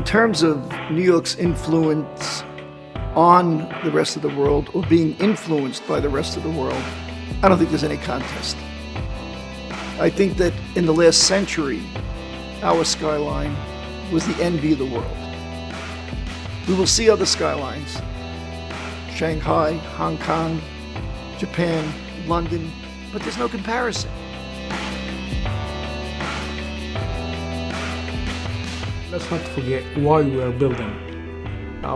terms of New York's influence on the rest of the world or being influenced by the rest of the world, I don't think there's any contest. I think that in the last century, our skyline was the envy of the world. We will see other skylines, Shanghai, Hong Kong, Japan, London, but there's no comparison. Let's not forget why we are building.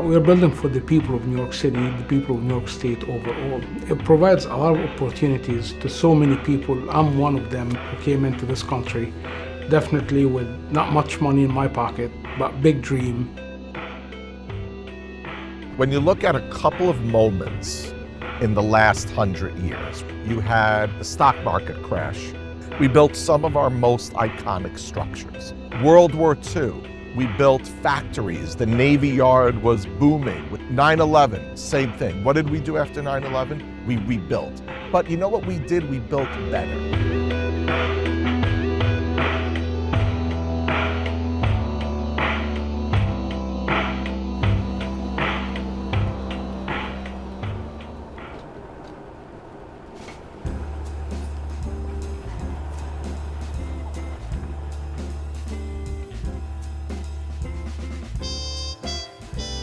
We are building for the people of New York City, the people of New York State overall. It provides a lot of opportunities to so many people. I'm one of them who came into this country, definitely with not much money in my pocket, but big dream. When you look at a couple of moments in the last 100 years, you had the stock market crash. We built some of our most iconic structures. World War II, we built factories. The Navy Yard was booming. With 9/11, same thing. What did we do after 9/11? We rebuilt. But you know what we did? We built better.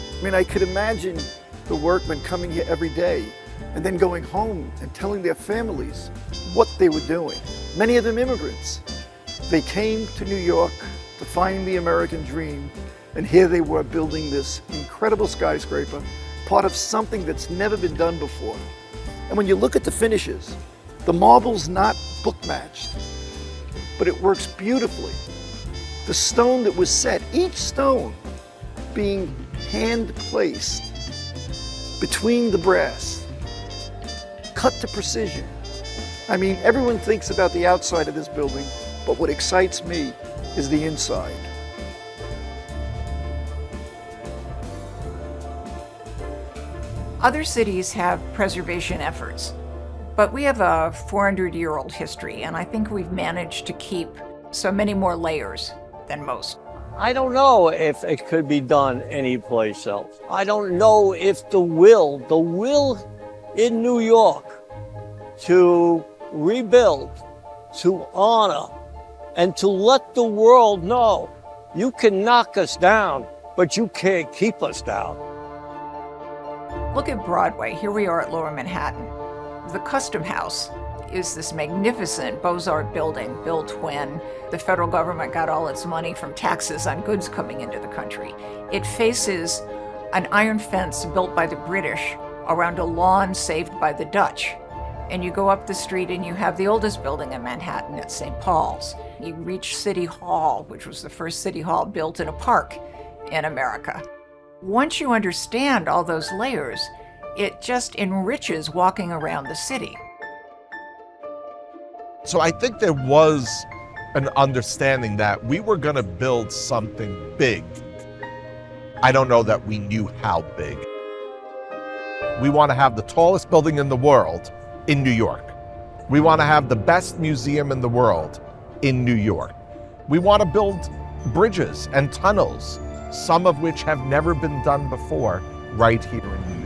I mean, I could imagine the workmen coming here every day and then going home and telling their families what they were doing. Many of them immigrants. They came to New York to find the American dream, and here they were building this incredible skyscraper, part of something that's never been done before. And when you look at the finishes, the marble's not book matched, but it works beautifully. The stone that was set, each stone being hand placed between the brass, cut to precision. I mean, everyone thinks about the outside of this building, but what excites me is the inside. Other cities have preservation efforts, but we have a 400-year-old history, and I think we've managed to keep so many more layers than most. I don't know if it could be done anyplace else. I don't know if the will in New York to rebuild, to honor, and to let the world know you can knock us down, but you can't keep us down. Look at Broadway. Here we are at Lower Manhattan. The Custom House is this magnificent Beaux-Arts building built when the federal government got all its money from taxes on goods coming into the country. It faces an iron fence built by the British around a lawn saved by the Dutch. And you go up the street and you have the oldest building in Manhattan at St. Paul's. You reach City Hall, which was the first city hall built in a park in America. Once you understand all those layers, it just enriches walking around the city. So I think there was an understanding that we were going to build something big. I don't know that we knew how big. We want to have the tallest building in the world in New York. We want to have the best museum in the world in New York. We want to build bridges and tunnels, some of which have never been done before, right here in New York.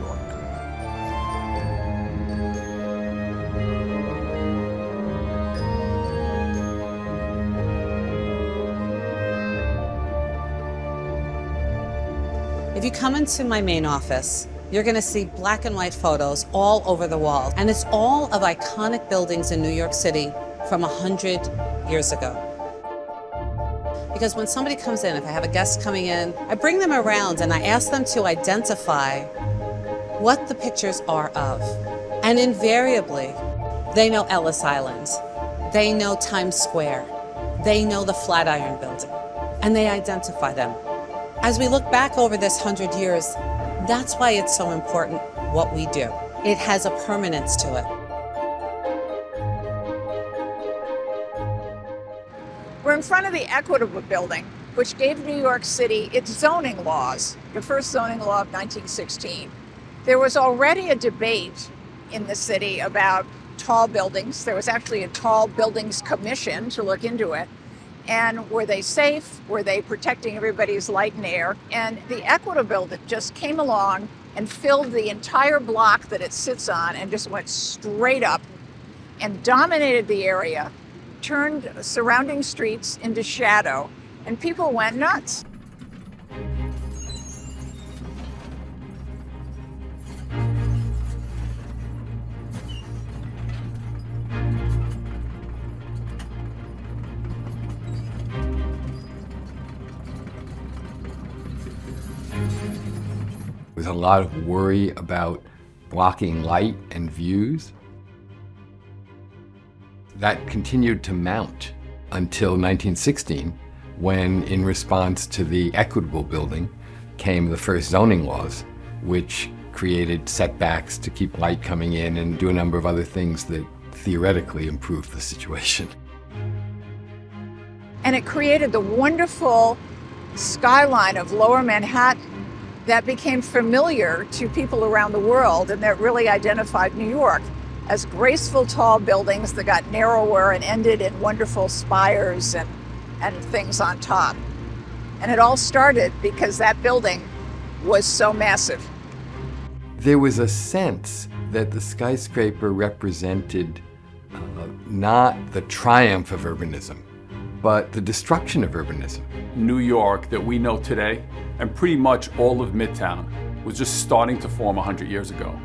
If you come into my main office, you're going to see black and white photos all over the wall. And it's all of iconic buildings in New York City from 100 years ago. Because when somebody comes in, if I have a guest coming in, I bring them around and I ask them to identify what the pictures are of. And invariably, they know Ellis Island, they know Times Square, they know the Flatiron Building, and they identify them. As we look back over this 100 years, that's why it's so important what we do. It has a permanence to it. We're in front of the Equitable Building, which gave New York City its zoning laws, the first zoning law of 1916. There was already a debate in the city about tall buildings. There was actually a Tall Buildings Commission to look into it. And were they safe? Were they protecting everybody's light and air? And the Equitable building just came along and filled the entire block that it sits on and just went straight up and dominated the area, turned surrounding streets into shadow, and people went nuts. There was a lot of worry about blocking light and views. That continued to mount until 1916, when, in response to the Equitable building, came the first zoning laws, which created setbacks to keep light coming in and do a number of other things that theoretically improved the situation. And it created the wonderful skyline of Lower Manhattan that became familiar to people around the world and that really identified New York as graceful, tall buildings that got narrower and ended in wonderful spires and things on top. And it all started because that building was so massive. There was a sense that the skyscraper represented not the triumph of urbanism, but the destruction of urbanism. New York that we know today, and pretty much all of Midtown, was just starting to form 100 years ago.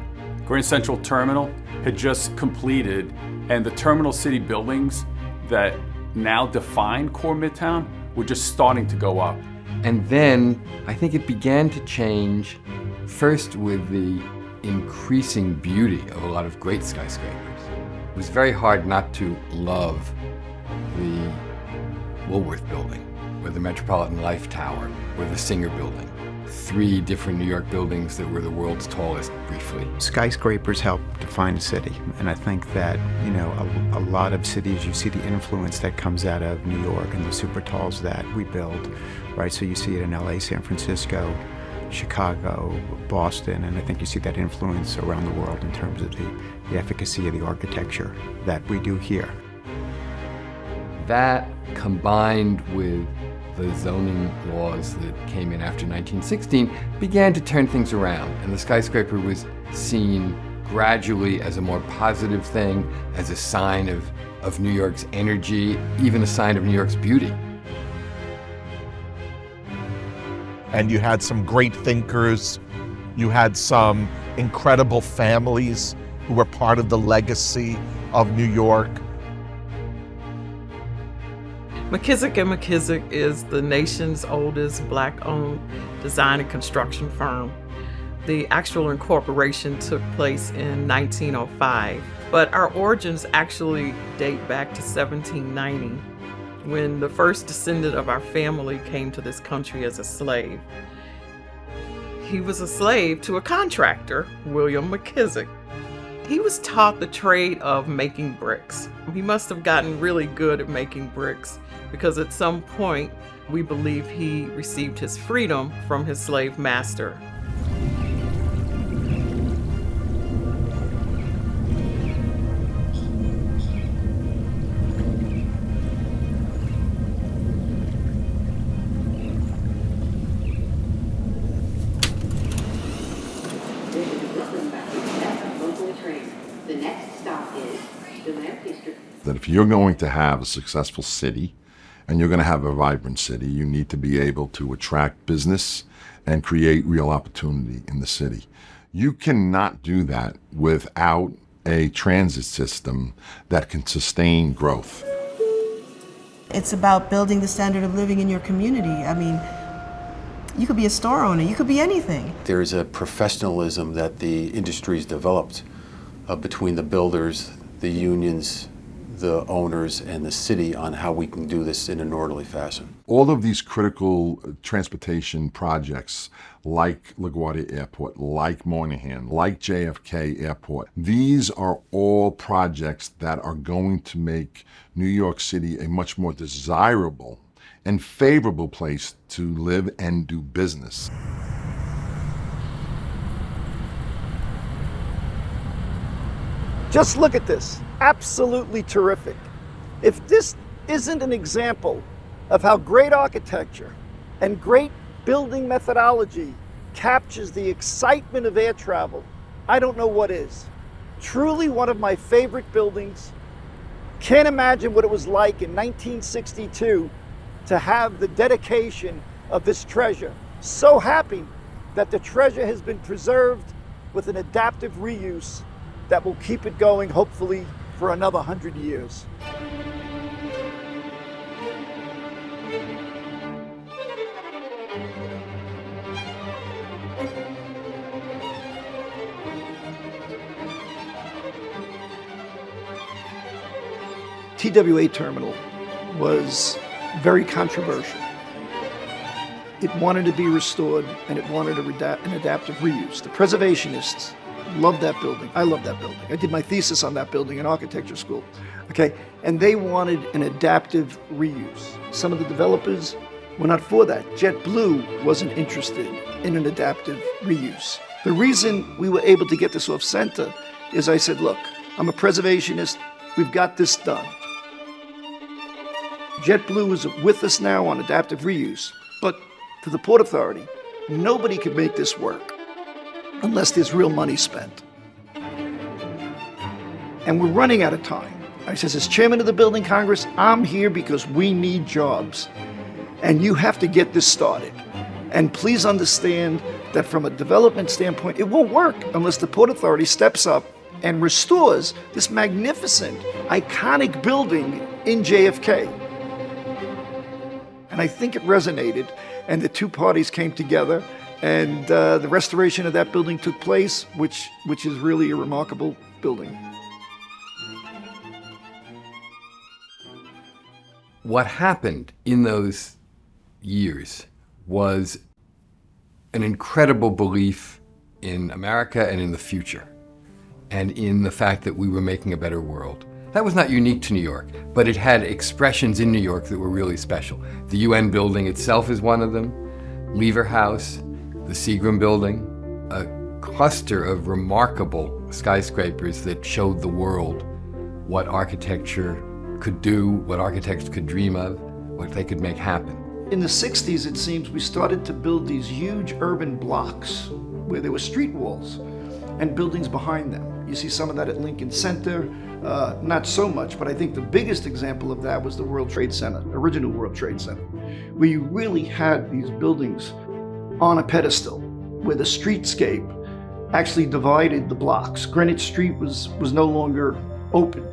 Grand Central Terminal had just completed, and the Terminal City buildings that now define core Midtown were just starting to go up. And then I think it began to change, first with the increasing beauty of a lot of great skyscrapers. It was very hard not to love the Woolworth Building, or the Metropolitan Life Tower, or the Singer Building. 3 different New York buildings that were the world's tallest briefly. Skyscrapers help define a city, and I think that, you know, a lot of cities, you see the influence that comes out of New York and the super talls that we build, right? So you see it in LA, San Francisco, Chicago, Boston, and I think you see that influence around the world in terms of the efficacy of the architecture that we do here. That, combined with the zoning laws that came in after 1916, began to turn things around, and the skyscraper was seen gradually as a more positive thing, as a sign of New York's energy, even a sign of New York's beauty. And you had some great thinkers, you had some incredible families who were part of the legacy of New York. McKissick & McKissick is the nation's oldest Black-owned design and construction firm. The actual incorporation took place in 1905, but our origins actually date back to 1790, when the first descendant of our family came to this country as a slave. He was a slave to a contractor, William McKissick. He was taught the trade of making bricks. He must have gotten really good at making bricks, because at some point we believe he received his freedom from his slave master. That if you're going to have a successful city and you're going to have a vibrant city, you need to be able to attract business and create real opportunity in the city. You cannot do that without a transit system that can sustain growth. It's about building the standard of living in your community. I mean, you could be a store owner, you could be anything. There's a professionalism that the industry's developed between the builders, the unions, the owners, and the city on how we can do this in an orderly fashion. All of these critical transportation projects, like LaGuardia Airport, like Moynihan, like JFK Airport, these are all projects that are going to make New York City a much more desirable and favorable place to live and do business. Just look at this. Absolutely terrific. If this isn't an example of how great architecture and great building methodology captures the excitement of air travel, I don't know what is. Truly one of my favorite buildings. Can't imagine what it was like in 1962 to have the dedication of this treasure. So happy that the treasure has been preserved with an adaptive reuse that will keep it going, hopefully, for another 100 years. TWA terminal was very controversial. It wanted to be restored and it wanted an adaptive reuse. The preservationists loved that building. I love that building. I did my thesis on that building in architecture school. Okay, and they wanted an adaptive reuse. Some of the developers were not for that. JetBlue wasn't interested in an adaptive reuse. The reason we were able to get this off center is I said, look, I'm a preservationist. We've got this done. JetBlue is with us now on adaptive reuse, but for the Port Authority, nobody can make this work unless there's real money spent. And we're running out of time. I says, as chairman of the Building Congress, I'm here because we need jobs. And you have to get this started. And please understand that from a development standpoint, it won't work unless the Port Authority steps up and restores this magnificent, iconic building in JFK. And I think it resonated, and the two parties came together, and the restoration of that building took place, which is really a remarkable building. What happened in those years was an incredible belief in America and in the future, and in the fact that we were making a better world. That was not unique to New York, but it had expressions in New York that were really special. The UN building itself is one of them, Lever House, the Seagram building, a cluster of remarkable skyscrapers that showed the world what architecture could do, what architects could dream of, what they could make happen. In the 60s, it seems, we started to build these huge urban blocks where there were street walls and buildings behind them. You see some of that at Lincoln Center, not so much, but I think the biggest example of that was the World Trade Center, original World Trade Center, where you really had these buildings on a pedestal, where the streetscape actually divided the blocks. Greenwich Street was no longer open.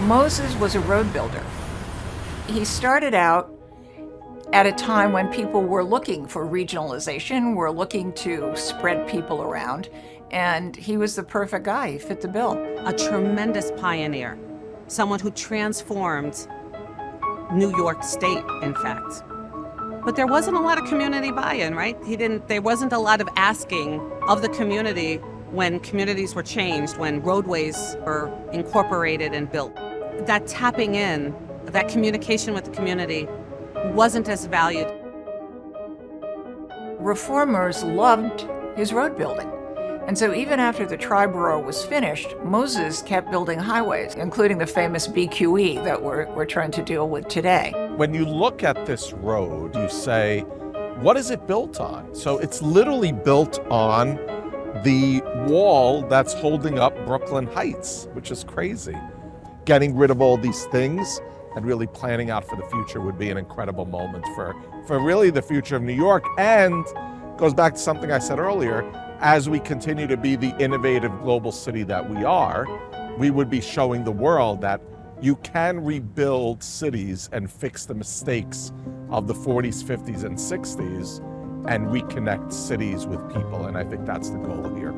Moses was a road builder. He started out at a time when people were looking for regionalization, were looking to spread people around, and he was the perfect guy. He fit the bill. A tremendous pioneer, someone who transformed New York State, in fact. But there wasn't a lot of community buy-in, right? There wasn't a lot of asking of the community when communities were changed, when roadways were incorporated and built. That tapping in, that communication with the community wasn't as valued. Reformers loved his road building. And so even after the Triborough was finished, Moses kept building highways, including the famous BQE that we're trying to deal with today. When you look at this road, you say, what is it built on? So it's literally built on the wall that's holding up Brooklyn Heights, which is crazy. Getting rid of all these things and really planning out for the future would be an incredible moment for really the future of New York, and goes back to something I said earlier. As we continue to be the innovative global city that we are, we would be showing the world that you can rebuild cities and fix the mistakes of the 40s, 50s, and 60s and reconnect cities with people. And I think that's the goal here.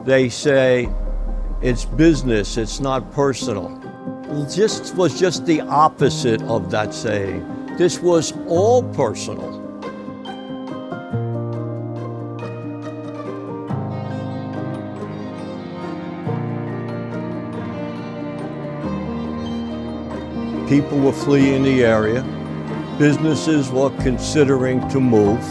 they say it's business, it's not personal. This was just the opposite of that saying. This was all personal. People were fleeing the area. Businesses were considering to move.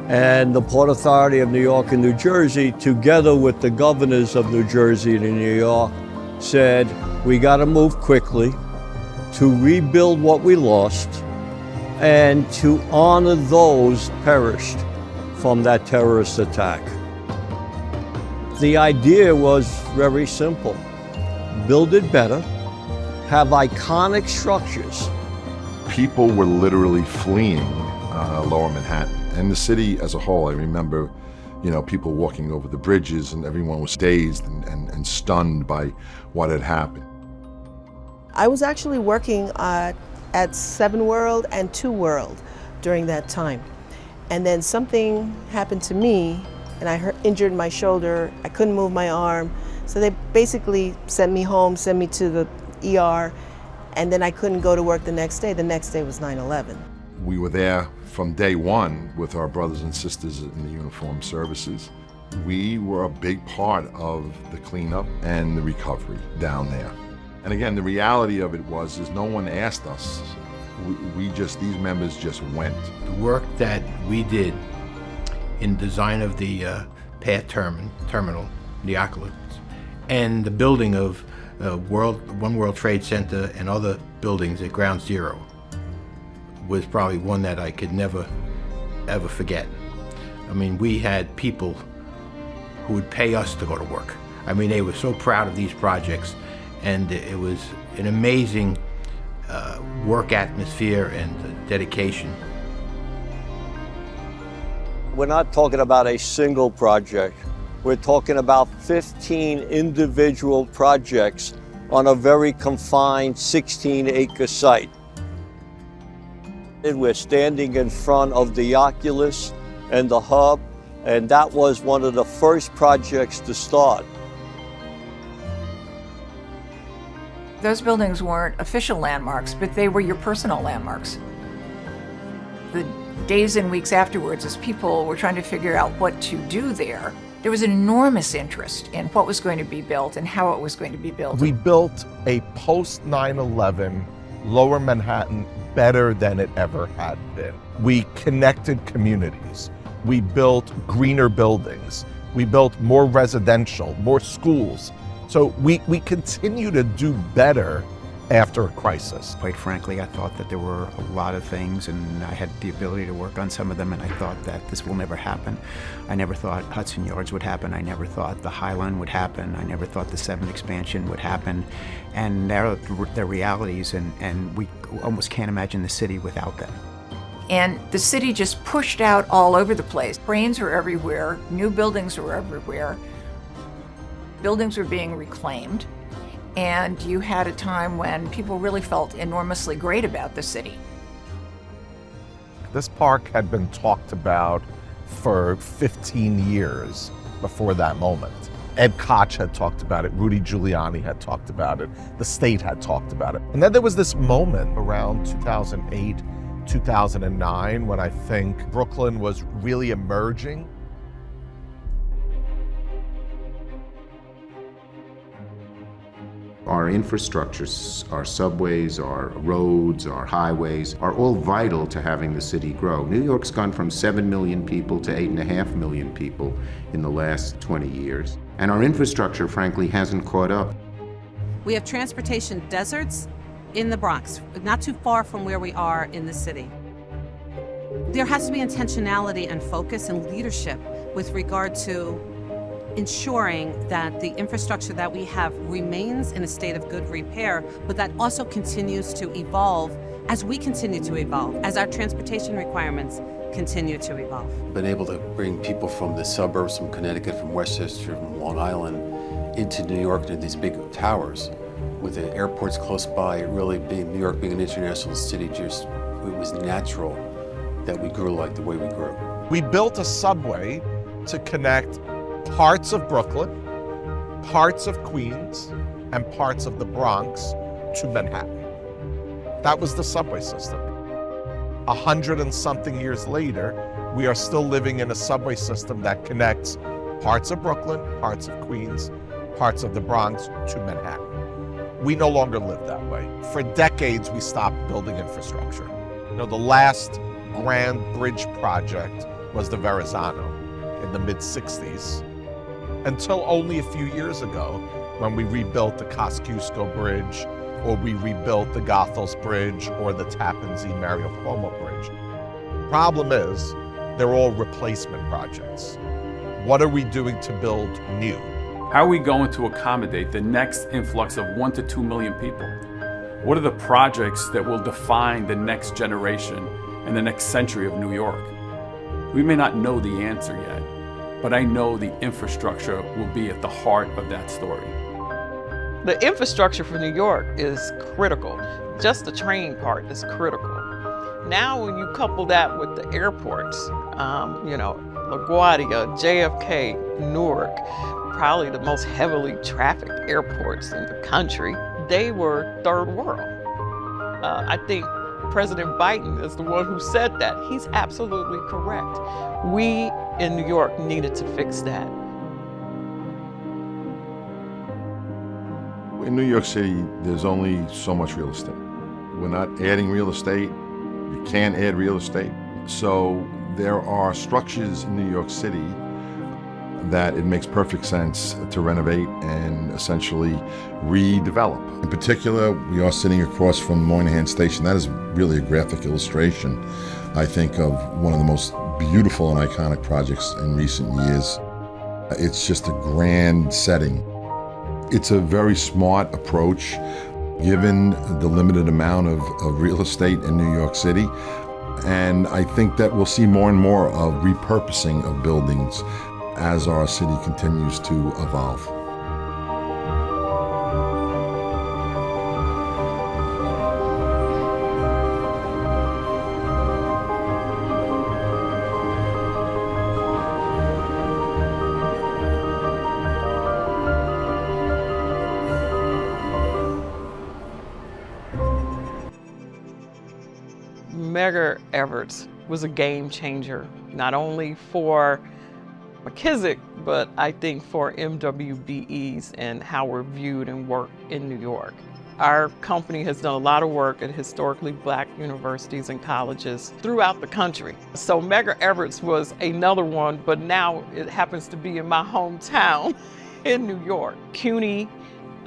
And the Port Authority of New York and New Jersey, together with the governors of New Jersey and New York, said, we got to move quickly to rebuild what we lost and to honor those perished from that terrorist attack. The idea was very simple. Build it better, have iconic structures. People were literally fleeing Lower Manhattan. And the city as a whole, I remember, people walking over the bridges and everyone was dazed and stunned by what had happened. I was actually working at 7 World and 2 World during that time. And then something happened to me and I injured my shoulder. I couldn't move my arm. So they basically sent me home, sent me to the ER, and then I couldn't go to work the next day. The next day was 9/11. We were there from day one with our brothers and sisters in the uniformed services. We were a big part of the cleanup and the recovery down there. And again, the reality of it was no one asked us. These members just went. The work that we did in design of the PATH terminal, the aqueducts, and the building of One World Trade Center and other buildings at Ground Zero was probably one that I could never, ever forget. I mean, we had people who would pay us to go to work. I mean, they were so proud of these projects, and it was an amazing work atmosphere and dedication. We're not talking about a single project. We're talking about 15 individual projects on a very confined 16-acre site. And we're standing in front of the Oculus and the Hub, and that was one of the first projects to start. Those buildings weren't official landmarks, but they were your personal landmarks. The days and weeks afterwards, as people were trying to figure out what to do there was an enormous interest in what was going to be built and how it was going to be built. We built a post 9/11 Lower Manhattan better than it ever had been. We connected communities. We built greener buildings. We built more residential, more schools. So we continue to do better after a crisis. Quite frankly, I thought that there were a lot of things, and I had the ability to work on some of them, and I thought that this will never happen. I never thought Hudson Yards would happen. I never thought the High Line would happen. I never thought the 7 expansion would happen. And they're realities, and we almost can't imagine the city without them. And the city just pushed out all over the place. Cranes were everywhere, new buildings were everywhere. Buildings were being reclaimed. And you had a time when people really felt enormously great about the city. This park had been talked about for 15 years before that moment. Ed Koch had talked about it, Rudy Giuliani had talked about it, the state had talked about it. And then there was this moment around 2008, 2009, when I think Brooklyn was really emerging. Our infrastructures, our subways, our roads, our highways are all vital to having the city grow. New York's gone from 7 million people to 8.5 million people in the last 20 years. And our infrastructure, frankly, hasn't caught up. We have transportation deserts in the Bronx, not too far from where we are in the city. There has to be intentionality and focus and leadership with regard to ensuring that the infrastructure that we have remains in a state of good repair, but that also continues to evolve as we continue to evolve, as our transportation requirements continue to evolve. Been able to bring people from the suburbs, from Connecticut, from Westchester, from Long Island, into New York to these big towers. With the airports close by, really New York being an international city, it was natural that we grew like the way we grew. We built a subway to connect parts of Brooklyn parts of Queens and parts of the Bronx to Manhattan. That was the subway system. 100 and something years later, we are still living in a subway system that connects parts of Brooklyn, parts of Queens, parts of the Bronx to Manhattan. We no longer live that way. For decades, we stopped building infrastructure. The last grand bridge project was the Verrazano in the mid-60s, until only a few years ago when we rebuilt the Kosciuszko Bridge, or we rebuilt the Goethals Bridge, or the Tappan Zee Mario Cuomo Bridge. Problem is, they're all replacement projects. What are we doing to build new? How are we going to accommodate the next influx of 1 to 2 million people? What are the projects that will define the next generation and the next century of New York? We may not know the answer yet, but I know the infrastructure will be at the heart of that story. The infrastructure for New York is critical. Just the train part is critical. Now when you couple that with the airports, LaGuardia, JFK, Newark, probably the most heavily trafficked airports in the country, they were third world. I think President Biden is the one who said that. He's absolutely correct. We in New York needed to fix that. In New York City, there's only so much real estate. We're not adding real estate. You can't add real estate. So there are structures in New York City that it makes perfect sense to renovate and essentially redevelop. In particular, we are sitting across from Moynihan Station. That is really a graphic illustration, I think, of one of the most beautiful and iconic projects in recent years. It's just a grand setting. It's a very smart approach, given the limited amount of real estate in New York City. And I think that we'll see more and more of repurposing of buildings as our city continues to evolve. Medgar Evers was a game changer, not only for McKissick, but I think for MWBEs and how we're viewed and work in New York. Our company has done a lot of work at historically Black universities and colleges throughout the country. So Medgar Evers was another one, but now it happens to be in my hometown in New York. CUNY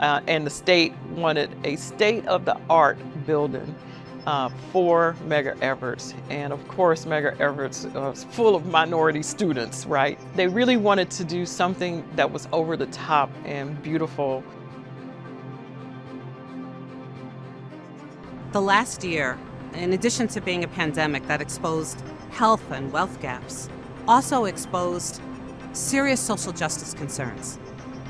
and the state wanted a state-of-the-art building for Medgar Evers. And of course, Medgar Evers was full of minority students, right? They really wanted to do something that was over the top and beautiful. The last year, in addition to being a pandemic that exposed health and wealth gaps, also exposed serious social justice concerns.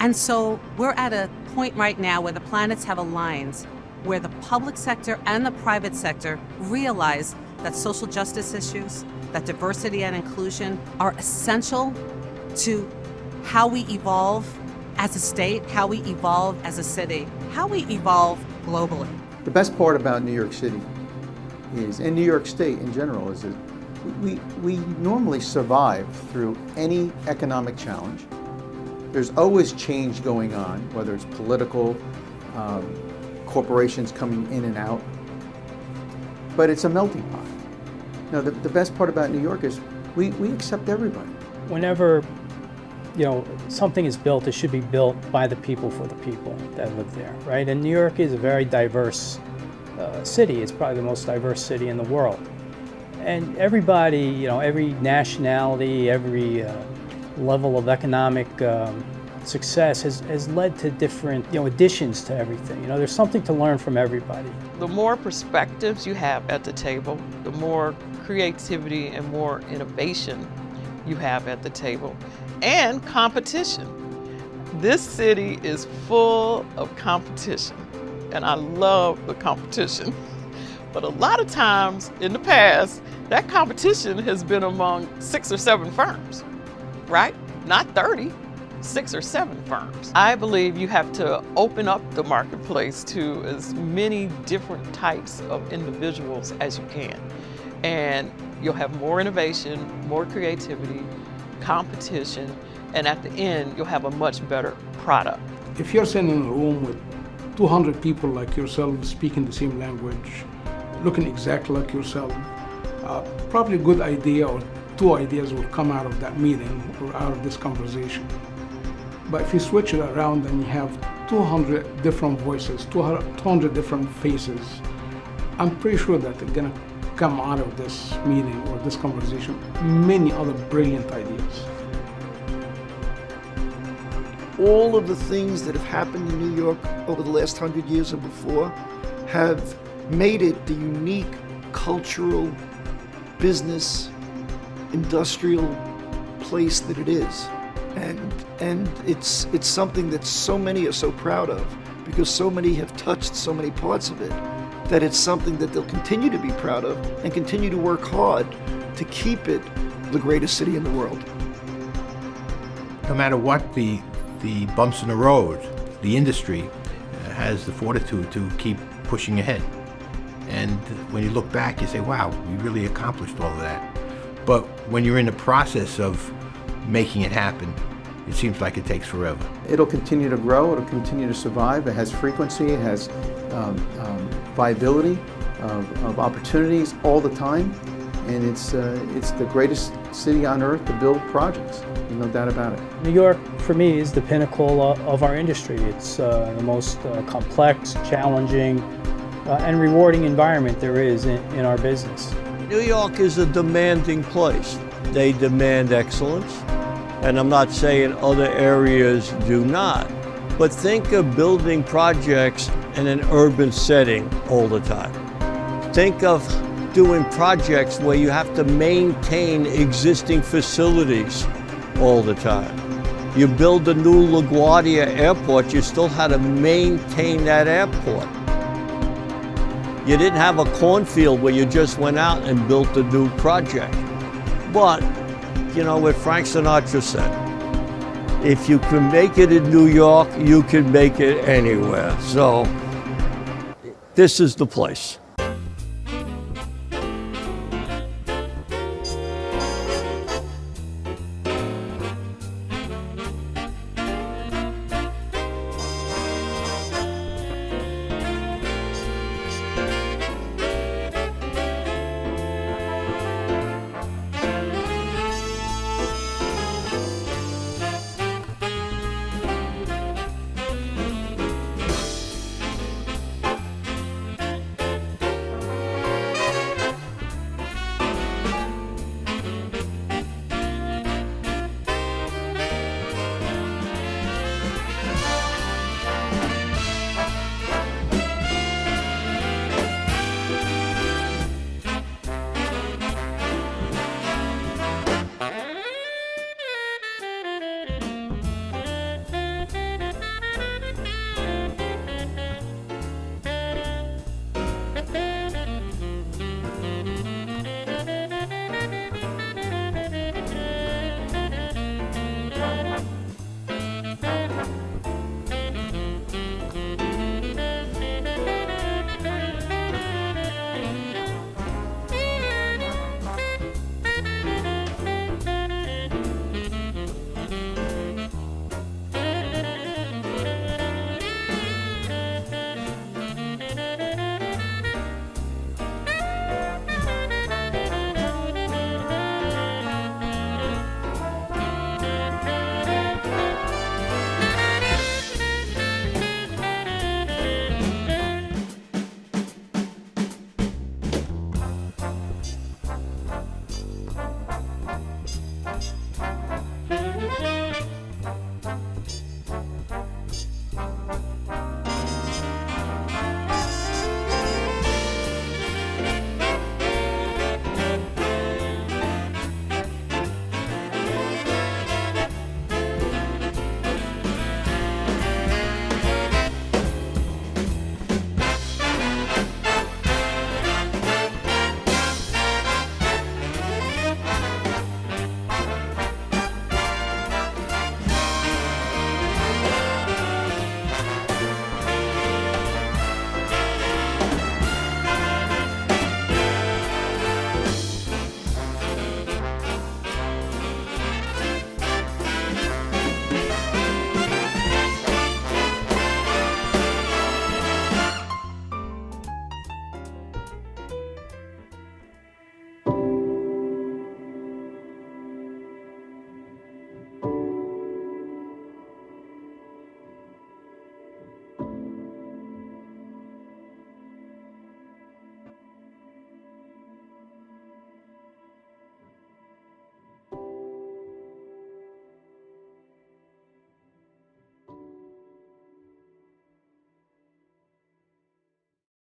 And so we're at a point right now where the planets have aligned, where the public sector and the private sector realize that social justice issues, that diversity and inclusion are essential to how we evolve as a state, how we evolve as a city, how we evolve globally. The best part about New York City is, and New York State in general, is that we normally survive through any economic challenge. There's always change going on, whether it's political, corporations coming in and out, but it's a melting pot. Now, the best part about New York is we accept everybody. Whenever something is built, it should be built by the people for the people that live there, right? And New York is a very diverse city. It's probably the most diverse city in the world. And everybody, every nationality, every level of economic success has led to different additions to everything. There's something to learn from everybody. The more perspectives you have at the table, the more creativity and more innovation you have at the table, and competition. This city is full of competition, and I love the competition. But a lot of times in the past, that competition has been among 6 or 7 firms, right? Not 30. 6 or 7 firms. I believe you have to open up the marketplace to as many different types of individuals as you can. And you'll have more innovation, more creativity, competition, and at the end, you'll have a much better product. If you're sitting in a room with 200 people like yourself speaking the same language, looking exactly like yourself, probably a good idea or 2 ideas will come out of that meeting or out of this conversation. But if you switch it around and you have 200 different voices, 200 different faces, I'm pretty sure that they're gonna come out of this meeting or this conversation many other brilliant ideas. All of the things that have happened in New York over the last 100 years and before have made it the unique cultural, business, industrial place that it is. And it's something that so many are so proud of because so many have touched so many parts of it that it's something that they'll continue to be proud of and continue to work hard to keep it the greatest city in the world. No matter what the bumps in the road, the industry has the fortitude to keep pushing ahead. And when you look back, you say, wow, we really accomplished all of that. But when you're in the process of making it happen, it seems like it takes forever. It'll continue to grow, it'll continue to survive. It has frequency, it has viability of opportunities all the time. And it's the greatest city on earth to build projects, no doubt about it. New York, for me, is the pinnacle of our industry. It's the most complex, challenging, and rewarding environment there is in our business. New York is a demanding place. They demand excellence, and I'm not saying other areas do not, but think of building projects in an urban setting all the time. Think of doing projects where you have to maintain existing facilities all the time. You build a new LaGuardia airport, you still had to maintain that airport. You didn't have a cornfield where you just went out and built a new project. But, you know what Frank Sinatra said, if you can make it in New York, you can make it anywhere. So, this is the place.